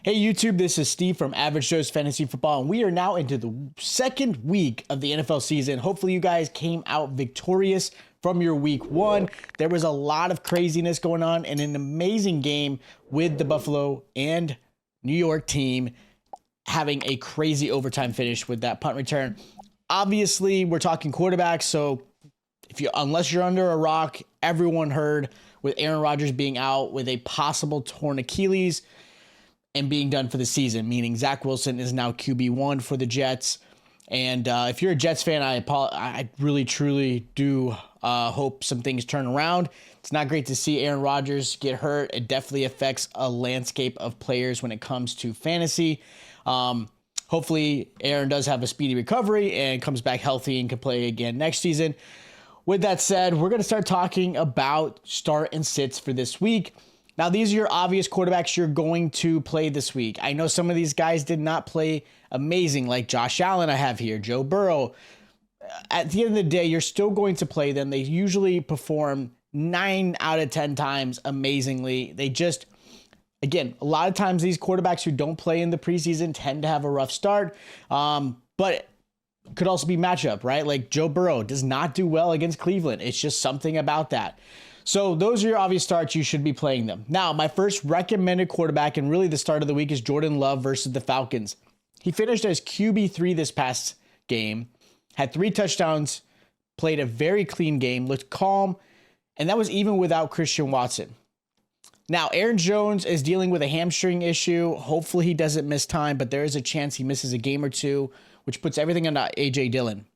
Hey YouTube, this is Steve from Average Joe's Fantasy Football, and we are now into the second week of the NFL season. Hopefully you guys came out victorious from your week one. There was a lot of craziness going on and an amazing game with the Buffalo and New York team having a crazy overtime finish with that punt return. Obviously, we're talking quarterbacks, so unless you're under a rock, everyone heard with Aaron Rodgers being out with a possible torn Achilles and being done for the season, meaning Zach Wilson is now QB1 for the Jets. And if you're a Jets fan, I really, truly do hope some things turn around. It's not great to see Aaron Rodgers get hurt. It definitely affects a landscape of players when it comes to fantasy. Hopefully, Aaron does have a speedy recovery and comes back healthy and can play again next season. With that said, we're going to start talking about start and sits for this week. Now, these are your obvious quarterbacks you're going to play this week. I know some of these guys did not play amazing, like Josh Allen I have here, Joe Burrow. At the end of the day, you're still going to play them. They usually perform 9 out of 10 times amazingly. They just, again, a lot of times these quarterbacks who don't play in the preseason tend to have a rough start, but could also be matchup, right? Like Joe Burrow does not do well against Cleveland. It's just something about that. So those are your obvious starts. You should be playing them. Now, my first recommended quarterback and really the start of the week is Jordan Love versus the Falcons. He finished as QB3 this past game, had 3 touchdowns, played a very clean game, looked calm, and that was even without Christian Watson. Now, Aaron Jones is dealing with a hamstring issue. Hopefully he doesn't miss time, but there is a chance he misses a game or two, which puts everything on A.J. Dillon.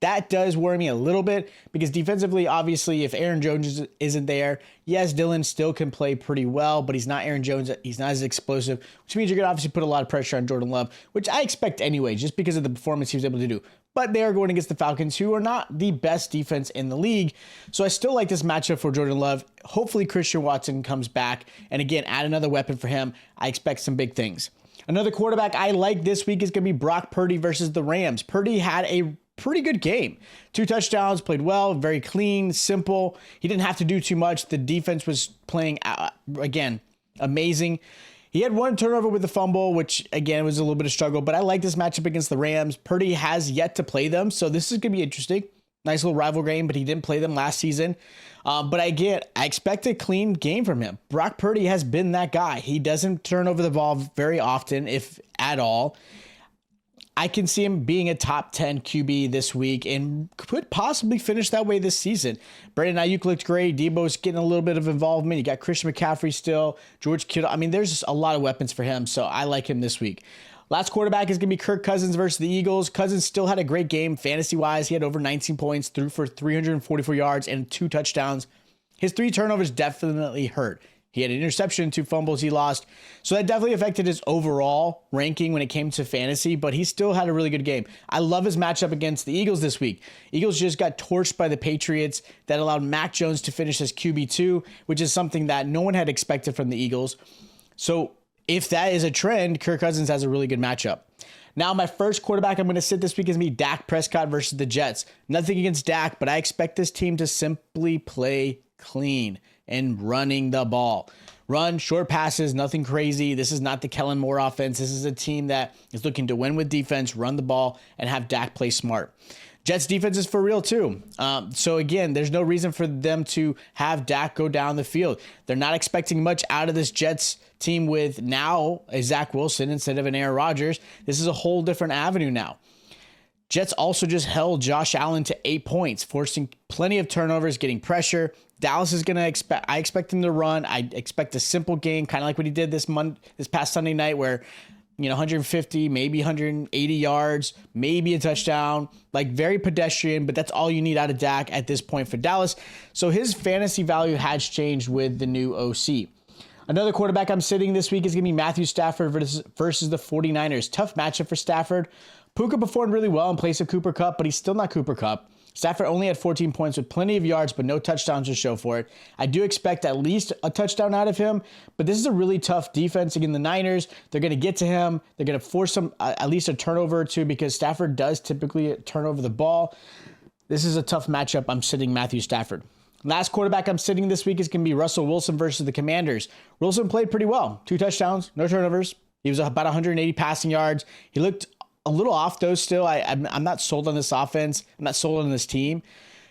That does worry me a little bit because defensively, obviously, if Aaron Jones isn't there, yes, Dillon still can play pretty well, but he's not Aaron Jones. He's not as explosive, which means you're going to obviously put a lot of pressure on Jordan Love, which I expect anyway, just because of the performance he was able to do. But they are going against the Falcons, who are not the best defense in the league. So I still like this matchup for Jordan Love. Hopefully Christian Watson comes back. And again, add another weapon for him. I expect some big things. Another quarterback I like this week is going to be Brock Purdy versus the Rams. Purdy had a pretty good game. 2 touchdowns, played well, very clean, simple. He didn't have to do too much. The defense was playing, again, amazing. He had 1 turnover with the fumble, which, again, was a little bit of struggle. But I like this matchup against the Rams. Purdy has yet to play them, so this is going to be interesting. Nice little rival game, but he didn't play them last season. But I expect a clean game from him. Brock Purdy has been that guy. He doesn't turn over the ball very often, if at all. I can see him being a top 10 QB this week and could possibly finish that way this season. Brandon Ayuk looked great. Debo's getting a little bit of involvement. You got Christian McCaffrey still, George Kittle. I mean, there's just a lot of weapons for him, so I like him this week. Last quarterback is going to be Kirk Cousins versus the Eagles. Cousins still had a great game fantasy-wise. He had over 19 points, threw for 344 yards and 2 touchdowns. His 3 turnovers definitely hurt. He had an interception, 2 fumbles he lost. So that definitely affected his overall ranking when it came to fantasy, but he still had a really good game. I love his matchup against the Eagles this week. Eagles just got torched by the Patriots. That allowed Mac Jones to finish as QB2, which is something that no one had expected from the Eagles. So if that is a trend, Kirk Cousins has a really good matchup. Now, my first quarterback I'm going to sit this week is Dak Prescott versus the Jets. Nothing against Dak, but I expect this team to simply play clean and running the ball. Run, short passes, nothing crazy. This is not the Kellen Moore offense. This is a team that is looking to win with defense, run the ball, and have Dak play smart. Jets defense is for real too. So again, there's no reason for them to have Dak go down the field. They're not expecting much out of this Jets team with now a Zach Wilson instead of an Aaron Rodgers. This is a whole different avenue now. Jets also just held Josh Allen to 8 points, forcing plenty of turnovers, getting pressure. Dallas is going to I expect him to run. I expect a simple game, kind of like what he did this past Sunday night where, 150, maybe 180 yards, maybe a touchdown, like very pedestrian, but that's all you need out of Dak at this point for Dallas. So his fantasy value has changed with the new OC. Another quarterback I'm sitting this week is going to be Matthew Stafford versus the 49ers. Tough matchup for Stafford. Puka performed really well in place of Cooper Kupp, but he's still not Cooper Kupp. Stafford only had 14 points with plenty of yards, but no touchdowns to show for it. I do expect at least a touchdown out of him, but this is a really tough defense against the Niners. They're going to get to him. They're going to force him at least a turnover or two because Stafford does typically turn over the ball. This is a tough matchup. I'm sitting Matthew Stafford. Last quarterback I'm sitting this week is going to be Russell Wilson versus the Commanders. Wilson played pretty well. 2 touchdowns, no turnovers. He was about 180 passing yards. He looked a little off, though, still. I'm not sold on this offense. I'm not sold on this team.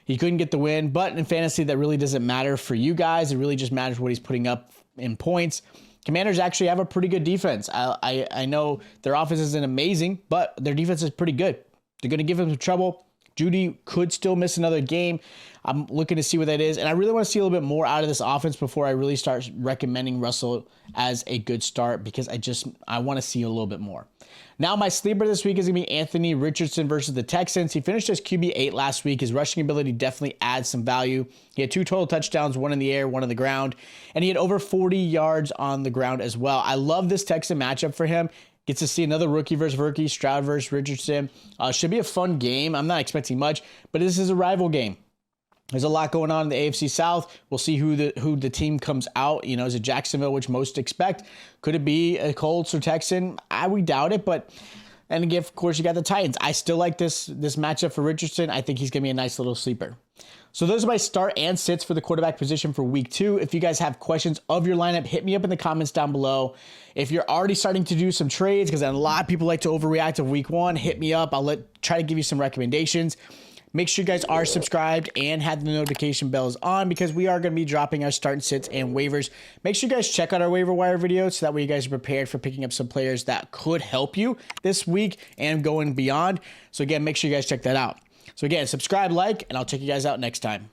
He couldn't get the win, but in fantasy, that really doesn't matter for you guys. It really just matters what he's putting up in points. Commanders actually have a pretty good defense. I know their offense isn't amazing, but their defense is pretty good. They're going to give him some trouble. Judy could still miss another game. I'm looking to see what that is. And I really want to see a little bit more out of this offense before I really start recommending Russell as a good start, because I want to see a little bit more. Now, my sleeper this week is going to be Anthony Richardson versus the Texans. He finished as QB8 last week. His rushing ability definitely adds some value. He had 2 total touchdowns, 1 in the air, 1 on the ground. And he had over 40 yards on the ground as well. I love this Texan matchup for him. Gets to see another rookie versus rookie, Stroud versus Richardson. Should be a fun game. I'm not expecting much, but this is a rival game. There's a lot going on in the AFC South. We'll see who the team comes out. You know, is it Jacksonville, which most expect? Could it be a Colts or Texan? We doubt it, but and again, of course, you got the Titans. I still like this matchup for Richardson. I think he's going to be a nice little sleeper. So those are my start and sits for the quarterback position for week 2. If you guys have questions of your lineup, hit me up in the comments down below. If you're already starting to do some trades, because a lot of people like to overreact to week 1, hit me up. I'll try to give you some recommendations. Make sure you guys are subscribed and have the notification bells on, because we are going to be dropping our start and sits and waivers. Make sure you guys check out our waiver wire videos so that way you guys are prepared for picking up some players that could help you this week and going beyond. So again, make sure you guys check that out. So again, subscribe, like, and I'll check you guys out next time.